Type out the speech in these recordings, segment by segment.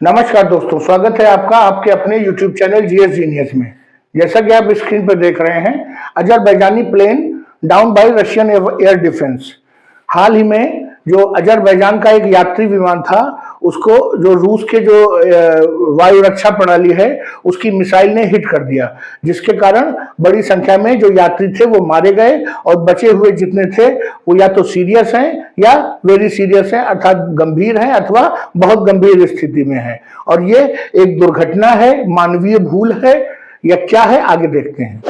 नमस्कार दोस्तों, स्वागत है आपका आपके अपने YouTube चैनल जीएस जीनियस में। जैसा कि आप स्क्रीन पर देख रहे हैं, Azerbaijani plane down by Russian air defence. हाल ही में जो अजरबैजान का एक यात्री विमान था, उसको जो रूस के जो वायु रक्षा प्रणाली है उसकी मिसाइल ने हिट कर दिया, जिसके कारण बड़ी संख्या में जो यात्री थे वो मारे गए और बचे हुए जितने थे वो या तो सीरियस हैं या वेरी सीरियस हैं, अर्थात गंभीर हैं अथवा बहुत गंभीर स्थिति में है। और ये एक दुर्घटना है, मानवीय भूल है या क्या है, आगे देखते हैं।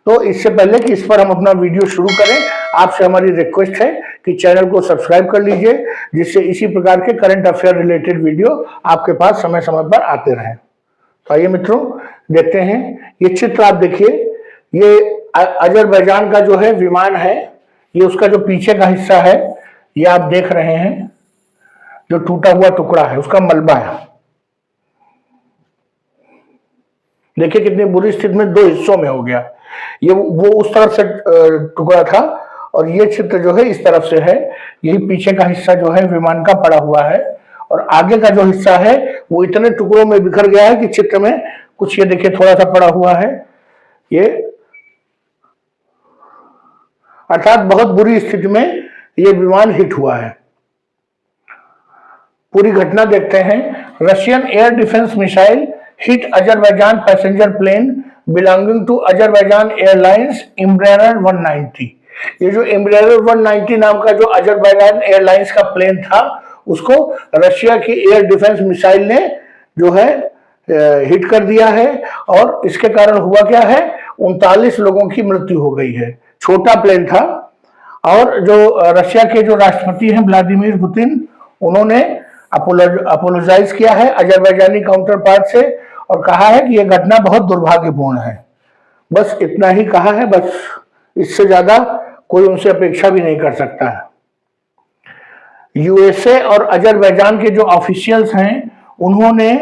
तो इससे पहले कि इस पर हम अपना वीडियो शुरू करें, आपसे हमारी रिक्वेस्ट है कि चैनल को सब्सक्राइब कर लीजिए, जिससे इसी प्रकार के करंट अफेयर रिलेटेड वीडियो आपके पास समय समय पर आते रहें। तो आइए मित्रों, देखते हैं। ये चित्र आप देखिए, ये अजरबैजान का जो है विमान है, ये उसका जो पीछे का हिस्सा है ये आप देख रहे हैं, जो टूटा हुआ टुकड़ा है उसका मलबा है। देखिए कितनी बुरी स्थिति में दो हिस्सों में हो गया। ये वो उस तरफ से टुकड़ा था और ये चित्र जो है इस तरफ से है। यही पीछे का हिस्सा जो है विमान का पड़ा हुआ है और आगे का जो हिस्सा है वो इतने टुकड़ों में बिखर गया है कि चित्र में कुछ ये देखिए थोड़ा सा पड़ा हुआ है ये, अर्थात बहुत बुरी स्थिति में ये विमान हिट हुआ है। पूरी घटना देखते हैं। Russian air defence missile hit Azerbaijan passenger plane belonging to Azerbaijan Airlines Embraer 190। ये जो Embraer 190 नाम का जो अजरबैजान एयरलाइंस का प्लेन था, उसको रशिया की एयर डिफेंस मिसाइल ने जो है हिट कर दिया है और इसके कारण हुआ क्या है, 39 लोगों की मृत्यु हो गई है। छोटा प्लेन था और जो रशिया के जो राष्ट्रपति हैं व्लादिमीर पुतिन, उन्होंने अपोलोजाइज किया है अजरबैजानी काउंटर पार्ट से और कहा है कि यह घटना बहुत दुर्भाग्यपूर्ण है। बस इतना ही कहा है, बस इससे ज्यादा कोई उनसे अपेक्षा भी नहीं कर सकता है। यूएसए और अजरबैजान के जो ऑफिशियल्स हैं, उन्होंने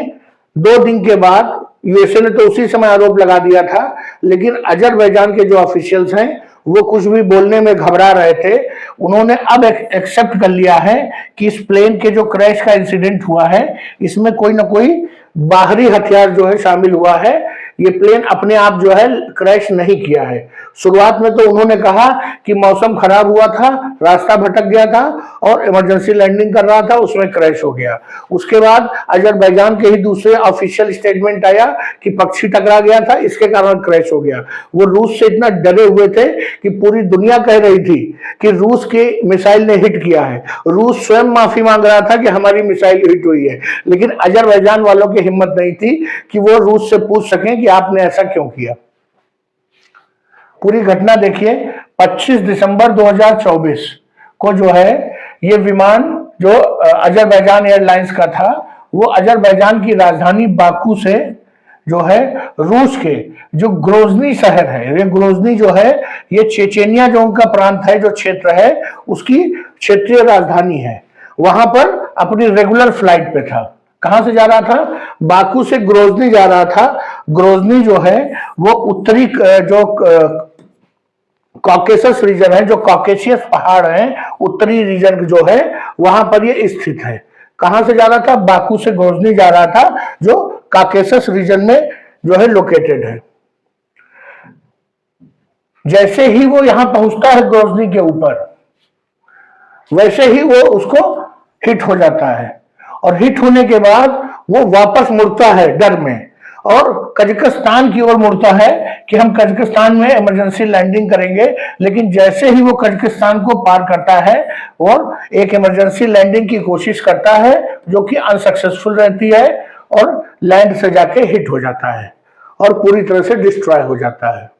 2 दिन के बाद, यूएसए ने तो उसी समय आरोप लगा दिया था, लेकिन अजरबैजान के जो ऑफिशियल्स हैं वो कुछ भी बोलने में घबरा रहे थे। उन्होंने अब एक्सेप्ट कर लिया है कि इस प्लेन के जो क्रैश का इंसिडेंट हुआ है, इसमें कोई ना कोई बाहरी हथियार जो है शामिल हुआ है। ये प्लेन अपने आप जो है क्रैश नहीं किया है। शुरुआत में तो उन्होंने कहा कि मौसम खराब हुआ था, रास्ता भटक गया था और इमरजेंसी लैंडिंग कर रहा था, उसमें क्रैश हो गया। उसके बाद अजरबैजान के ही दूसरे ऑफिशियल स्टेटमेंट आया कि पक्षी टकरा गया था, इसके कारण क्रैश हो गया। वो रूस से इतना डरे हुए थे कि पूरी दुनिया कह रही थी कि रूस की मिसाइल ने हिट किया है। रूस स्वयं माफी मांग रहा था कि हमारी मिसाइल हिट हुई है, लेकिन अजरबैजान वालों की हिम्मत नहीं थी कि वो रूस से पूछ सकें कि आपने ऐसा क्यों किया। पूरी घटना देखिए। 25 दिसंबर 2024 को जो है ये विमान जो अजरबैजान एयरलाइंस का था, वो अजरबैजान की राजधानी बाकू से जो है रूस के जो ग्रोजनी शहर है, ये ग्रोजनी जो है ये चेचेनिया जो उनका प्रांत है, जो क्षेत्र है, उसकी क्षेत्रीय राजधानी है, वहां पर अपनी रेगुलर फ्लाइट पे था। कहां से जा रहा था? बाकू से ग्रोजनी जा रहा था। ग्रोजनी जो है वो उत्तरी जो कॉकेसस रीजन है, जो कॉकेशियस पहाड़ है, उत्तरी रीजन जो है वहां पर ये स्थित है। कहां से जा रहा था? बाकू से ग्रोजनी जा रहा था, जो कॉकेसस रीजन में जो है लोकेटेड है। जैसे ही वो यहां पहुंचता है ग्रोजनी के ऊपर, वैसे ही वो उसको हिट हो जाता है और हिट होने के बाद वो वापस मुड़ता है डर में और कजाकिस्तान की ओर मुड़ता है कि हम कजाकिस्तान में इमरजेंसी लैंडिंग करेंगे। लेकिन जैसे ही वो कजाकिस्तान को पार करता है और एक इमरजेंसी लैंडिंग की कोशिश करता है, जो कि अनसक्सेसफुल रहती है और लैंड से जाके हिट हो जाता है और पूरी तरह से डिस्ट्रॉय हो जाता है।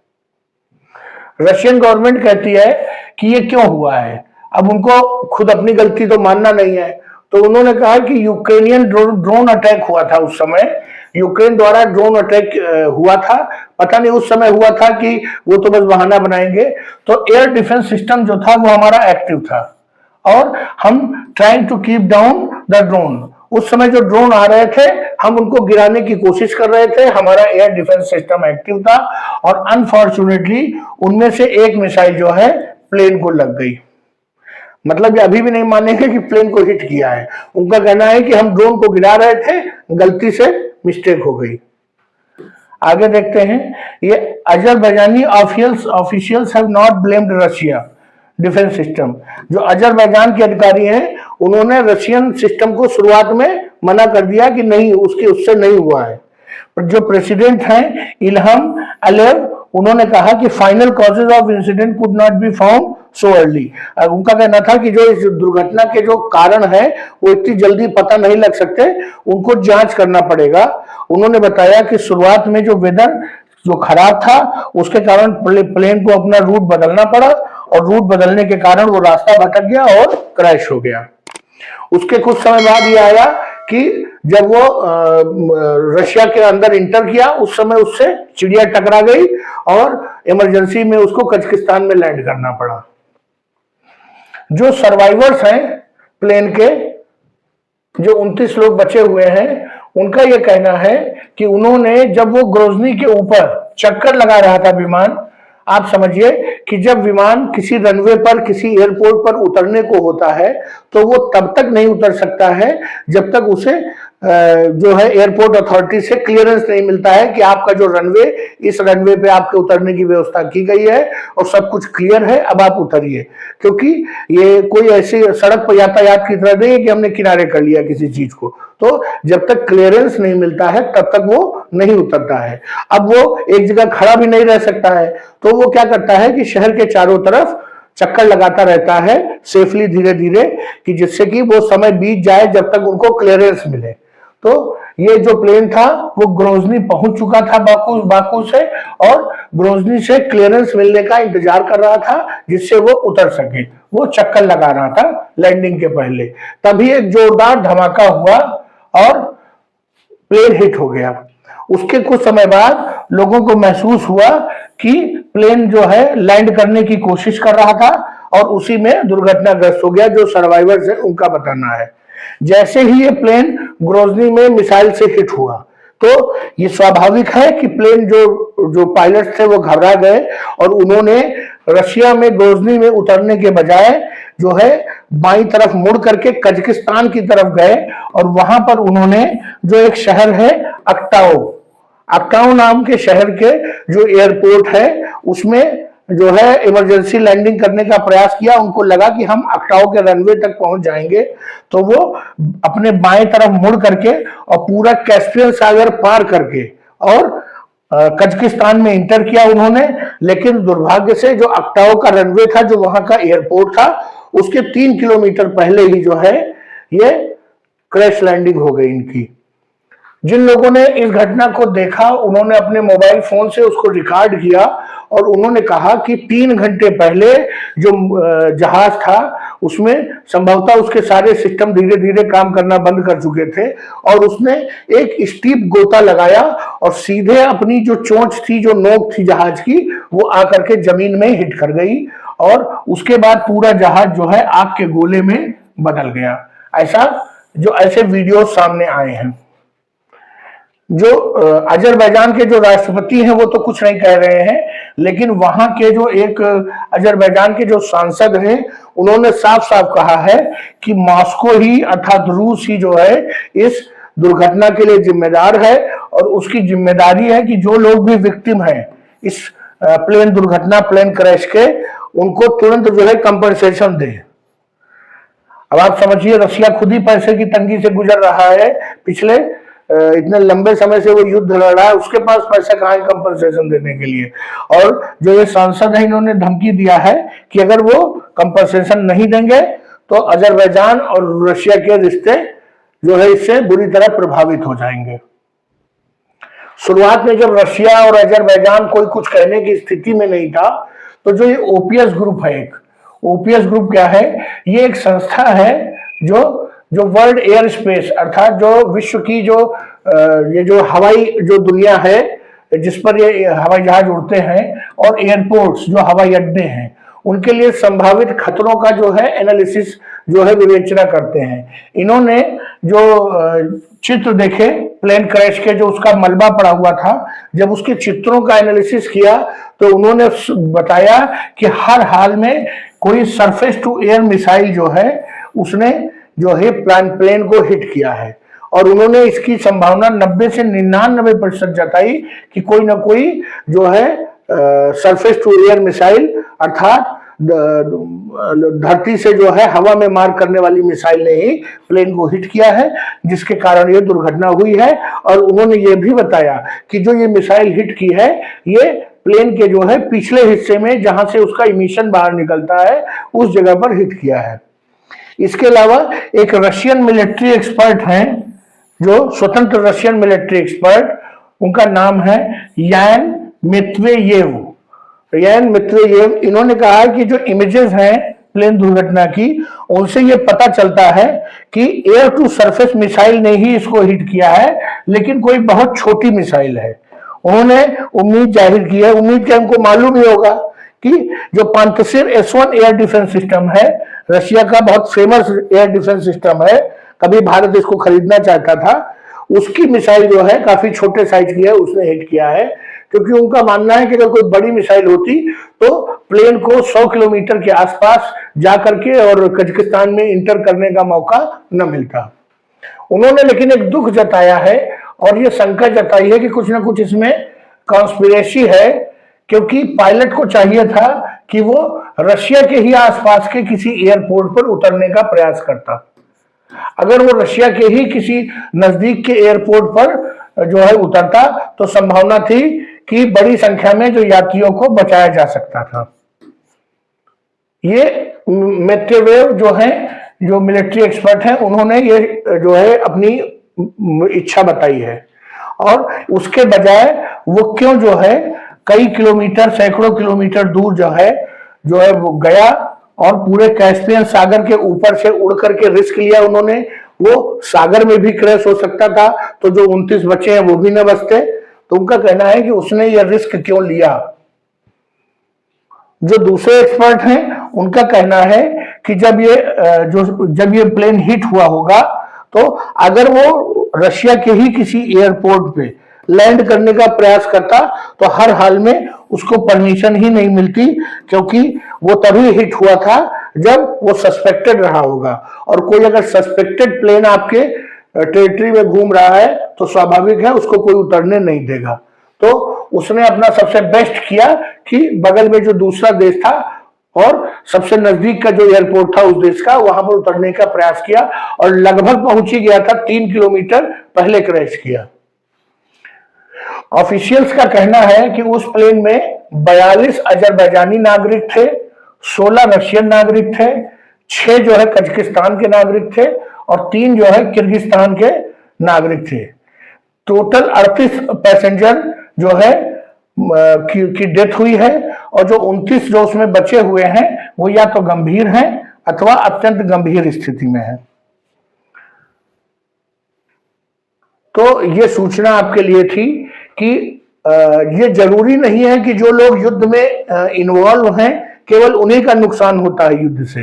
रशियन गवर्नमेंट कहती है कि ये क्यों हुआ है। अब उनको खुद अपनी गलती तो मानना नहीं है, तो उन्होंने कहा कि यूक्रेनियन ड्रोन अटैक हुआ था। उस समय यूक्रेन द्वारा ड्रोन अटैक हुआ था। पता नहीं उस समय हुआ था कि वो तो बस बहाना बनाएंगे। तो एयर डिफेंस सिस्टम जो था वो हमारा एक्टिव था और हम trying to keep down the drone. उस समय जो ड्रोन आ रहे थे हम उनको गिराने की कोशिश कर रहे थे, हमारा एयर डिफेंस सिस्टम एक्टिव था और अनफॉर्चुनेटली उनमें से एक मिसाइल जो है प्लेन को लग गई। मतलब ये अभी भी नहीं मानेंगे कि प्लेन को हिट किया है। उनका कहना है कि हम ड्रोन को गिरा रहे थे, गलती से मिस्टेक हो गई। आगे देखते हैं, ये Azerbaijani officials have not blamed Russia defence system. जो अजरबैजान के अधिकारी हैं उन्होंने रशियन सिस्टम को शुरुआत में मना कर दिया कि नहीं, उससे नहीं हुआ है। पर जो प्रेसिडेंट हैं इल्हम अलियव, उन्होंने कहा कि final causes of incident could not be found so early. उनका कहना था कि जो इस दुर्घटना के जो कारण है वो इतनी जल्दी पता नहीं लग सकते, उनको जांच करना पड़ेगा। उन्होंने बताया कि शुरुआत में जो वेदर जो खराब था उसके कारण प्लेन को अपना रूट बदलना पड़ा और रूट बदलने के कारण वो रास्ता भटक गया और क्रैश हो गया। उसके कुछ समय बाद ये आया कि जब वो रशिया के अंदर इंटर किया उस समय उससे चिड़िया टकरा गई और इमरजेंसी में उसको कजाकिस्तान में लैंड करना पड़ा। जो सर्वाइवर्स हैं प्लेन के, जो 29 लोग बचे हुए हैं, उनका यह कहना है कि उन्होंने जब वो ग्रोजनी के ऊपर चक्कर लगा रहा था विमान, आप समझिए कि जब विमान किसी रनवे पर किसी एयरपोर्ट पर उतरने को होता है तो वो तब तक नहीं उतर सकता है जब तक उसे जो है एयरपोर्ट अथॉरिटी से क्लियरेंस नहीं मिलता है कि आपका जो रनवे, इस रनवे पे आपके उतरने की व्यवस्था की गई है और सब कुछ क्लियर है, अब आप उतरिए। क्योंकि ये कोई ऐसी सड़क पर यातायात की तरह नहीं है कि हमने किनारे कर लिया किसी चीज को, तो जब तक क्लियरेंस नहीं मिलता है तब तक वो नहीं उतरता है। अब वो एक जगह खड़ा भी नहीं रह सकता है, तो वो क्या करता है कि शहर के चारों तरफ चक्कर लगाता रहता है सेफली, धीरे धीरे, कि जिससे कि वो समय बीत जाए जब तक उनको क्लियरेंस मिले। तो ये जो प्लेन था वो ग्रोजनी पहुंच चुका था बाकू से, और ग्रोजनी से क्लियरेंस मिलने का इंतजार कर रहा था जिससे वो उतर सके। वो चक्कर लगा रहा था लैंडिंग के पहले, तभी एक जोरदार धमाका हुआ और प्लेन हिट हो गया। उसके कुछ समय बाद लोगों को महसूस हुआ कि प्लेन जो है लैंड करने की कोशिश कर रहा था और उसी में दुर्घटनाग्रस्त हो गया। जो सर्वाइवर्स है उनका बताना है, जैसे ही ये प्लेन ग्रोजनी में मिसाइल से हिट हुआ तो ये स्वाभाविक है कि प्लेन जो पायलट थे वो घबरा गए और उन्होंने रशिया में ग्रोजनी में उतरने के बजाय जो है बाईं तरफ मुड़ करके कजाकिस्तान की तरफ गए और वहां पर उन्होंने जो एक शहर है अक्टाओ नाम के शहर के जो एयरपोर्ट है उसमें जो है इमरजेंसी लैंडिंग करने का प्रयास किया। उनको लगा कि हम अक्टाओ के रनवे तक पहुंच जाएंगे, तो वो अपने बाएं तरफ मुड़ करके और पूरा कैस्पियन सागर पार करके और कजाकिस्तान में इंटर किया उन्होंने। लेकिन दुर्भाग्य से जो अक्टाओ का रनवे था, जो वहां का एयरपोर्ट था, उसके 3 किलोमीटर पहले ही जो है ये क्रैश लैंडिंग हो गई इनकी। जिन लोगों ने इस घटना को देखा उन्होंने अपने मोबाइल फोन से उसको रिकॉर्ड किया और उन्होंने कहा कि 3 घंटे पहले जो जहाज था उसमें संभवतः उसके सारे सिस्टम धीरे धीरे काम करना बंद कर चुके थे और उसने एक स्टीप गोता लगाया और सीधे अपनी जो चोंच थी, जो नोक थी जहाज की, वो आकर के जमीन में हिट कर गई और उसके बाद पूरा जहाज जो है आग के गोले में बदल गया। ऐसे वीडियो सामने आए हैं। जो अजरबैजान के जो राष्ट्रपति हैं वो तो कुछ नहीं कह रहे हैं, लेकिन वहां के जो एक अजरबैजान के जो सांसद हैं उन्होंने साफ साफ कहा है कि मॉस्को ही अर्थात रूस ही जो है इस दुर्घटना के लिए जिम्मेदार है और उसकी जिम्मेदारी है कि जो लोग भी विक्टिम हैं इस प्लेन दुर्घटना, प्लेन क्रैश के, उनको तुरंत जो है कंपनसेशन दे। अब आप समझिए रशिया खुद ही पैसे की तंगी से गुजर रहा है, पिछले इतने लंबे समय से वो युद्ध लड़ रहा है, उसके पास पैसा कहाँ है कंपनसेशन देने के लिए। और जो ये सांसद है इन्होंने धमकी दिया है कि अगर वो कंपनसेशन नहीं देंगे तो अजरबैजान और रशिया के रिश्ते जो है इससे बुरी तरह प्रभावित हो जाएंगे। शुरुआत में जब रशिया और अजरबैजान कोई कुछ कहने की स्थिति में नहीं था, तो जो ये ओपीएस ग्रुप है, एक ओपीएस ग्रुप क्या है, ये एक संस्था है जो वर्ल्ड एयर स्पेस अर्थात जो विश्व की ये जो हवाई जो दुनिया है जिस पर ये हवाई जहाज उड़ते हैं और एयरपोर्ट्स जो हवाई अड्डे हैं उनके लिए संभावित खतरों का जो है एनालिसिस जो है विवेचना करते हैं। इन्होंने जो चित्र देखे प्लेन क्रैश के, जो उसका मलबा पड़ा हुआ था, जब उसके चित्रों का एनालिसिस किया तो उन्होंने बताया कि हर हाल में कोई सरफेस टू एयर मिसाइल जो है उसने जो है प्लेन को हिट किया है, और उन्होंने इसकी संभावना 90 से 99% जताई कि कोई ना कोई जो है सरफेस टू एयर मिसाइल अर्थात धरती से जो है हवा में मार करने वाली मिसाइल ने ही प्लेन को हिट किया है, जिसके कारण ये दुर्घटना हुई है। और उन्होंने ये भी बताया कि जो ये मिसाइल हिट की है ये प्लेन के जो है पिछले हिस्से में जहां से उसका इमिशन बाहर निकलता है उस जगह पर हिट किया है। इसके अलावा एक रशियन मिलिट्री एक्सपर्ट हैं, जो स्वतंत्र रशियन मिलिट्री एक्सपर्ट, उनका नाम है यान मित्वेयेव। यान मित्वेयेव, इन्होंने कहा कि जो इमेजेस हैं प्लेन दुर्घटना की, उनसे ये पता चलता है कि एयर टू सरफेस मिसाइल ने ही इसको हिट किया है, लेकिन कोई बहुत छोटी मिसाइल है। उन्होंने उम्मीद जाहिर की है, उम्मीद क्या, उनको मालूम ही होगा कि जो पांतसिर S1 एयर डिफेंस सिस्टम है, रशिया का बहुत फेमस एयर डिफेंस सिस्टम है, कभी भारत इसको खरीदना चाहता था, उसकी मिसाइल जो है काफी छोटे साइज की है, उसने हिट किया है। क्योंकि उनका मानना है कि अगर कोई बड़ी मिसाइल होती तो प्लेन को 100 किलोमीटर के आसपास जाकर के और कजाकिस्तान में इंटर करने का मौका न मिलता। उन्होंने लेकिन एक दुख जताया है और ये शंका जताई है कि कुछ ना कुछ इसमें कॉन्स्पिरेसी है, क्योंकि पायलट को चाहिए था कि वो रशिया के ही आसपास के किसी एयरपोर्ट पर उतरने का प्रयास करता। अगर वो रशिया के ही किसी नजदीक के एयरपोर्ट पर जो है उतरता तो संभावना थी कि बड़ी संख्या में जो यात्रियों को बचाया जा सकता था। ये मेट्वेयेव जो है, जो मिलिट्री एक्सपर्ट हैं, उन्होंने ये जो है अपनी इच्छा बताई है, और उसके बजाय वो क्यों जो है कई किलोमीटर, सैकड़ों किलोमीटर दूर जो है वो गया और पूरे कैस्पियन सागर के ऊपर से उड़ करके रिस्क लिया उन्होंने। वो सागर में भी क्रैश हो सकता था, तो जो 29 बचे हैं वो भी न बचते। तो उनका कहना है कि उसने ये रिस्क क्यों लिया। जो दूसरे एक्सपर्ट हैं उनका कहना है कि जब ये प्लेन हिट हुआ होगा तो अगर वो रशिया के ही किसी एयरपोर्ट पे लैंड करने का प्रयास करता तो हर हाल में उसको परमिशन ही नहीं मिलती, क्योंकि वो तभी हिट हुआ था जब वो सस्पेक्टेड रहा होगा। और कोई अगर सस्पेक्टेड प्लेन आपके टेरिटरी में घूम रहा है तो स्वाभाविक है उसको कोई उतरने नहीं देगा। तो उसने अपना सबसे बेस्ट किया कि बगल में जो दूसरा देश था और सबसे नजदीक का जो एयरपोर्ट था उस देश का, वहां पर उतरने का प्रयास किया और लगभग पहुंच ही गया था, 3 किलोमीटर पहले क्रैश किया। ऑफिशियल्स का कहना है कि उस प्लेन में 42 अजरबैजानी नागरिक थे, 16 रशियन नागरिक थे, 6 जो है कजाकिस्तान के नागरिक थे और 3 जो है किर्गिस्तान के नागरिक थे। टोटल 38 पैसेंजर जो है की डेथ हुई है, और जो 29 जो उसमें बचे हुए हैं वो या तो गंभीर हैं अथवा अत्यंत गंभीर स्थिति में है। तो ये सूचना आपके लिए थी कि ये जरूरी नहीं है कि जो लोग युद्ध में इन्वॉल्व हैं केवल उन्हीं का नुकसान होता है युद्ध से।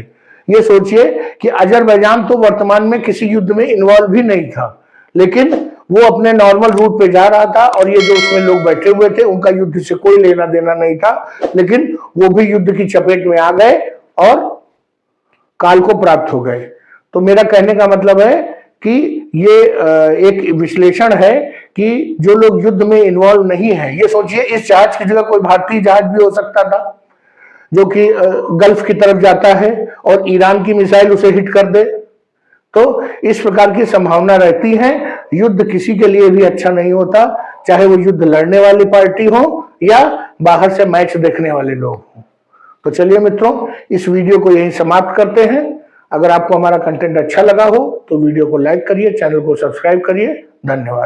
ये सोचिए कि अजरबैजान तो वर्तमान में किसी युद्ध में इन्वॉल्व भी नहीं था, लेकिन वो अपने नॉर्मल रूट पे जा रहा था और ये जो उसमें लोग बैठे हुए थे उनका युद्ध से कोई लेना देना नहीं था, लेकिन वो भी युद्ध की चपेट में आ गए और काल को प्राप्त हो गए। तो मेरा कहने का मतलब है कि ये एक विश्लेषण है कि जो लोग युद्ध में इन्वॉल्व नहीं है, ये सोचिए इस जहाज की जगह कोई भारतीय जहाज भी हो सकता था जो कि गल्फ की तरफ जाता है और ईरान की मिसाइल उसे हिट कर दे। तो इस प्रकार की संभावना रहती है। युद्ध किसी के लिए भी अच्छा नहीं होता, चाहे वो युद्ध लड़ने वाली पार्टी हो या बाहर से मैच देखने वाले लोग हों। तो चलिए मित्रों, इस वीडियो को यहीं समाप्त करते हैं। अगर आपको हमारा कंटेंट अच्छा लगा हो तो वीडियो को लाइक करिए, चैनल को सब्सक्राइब करिए। धन्यवाद।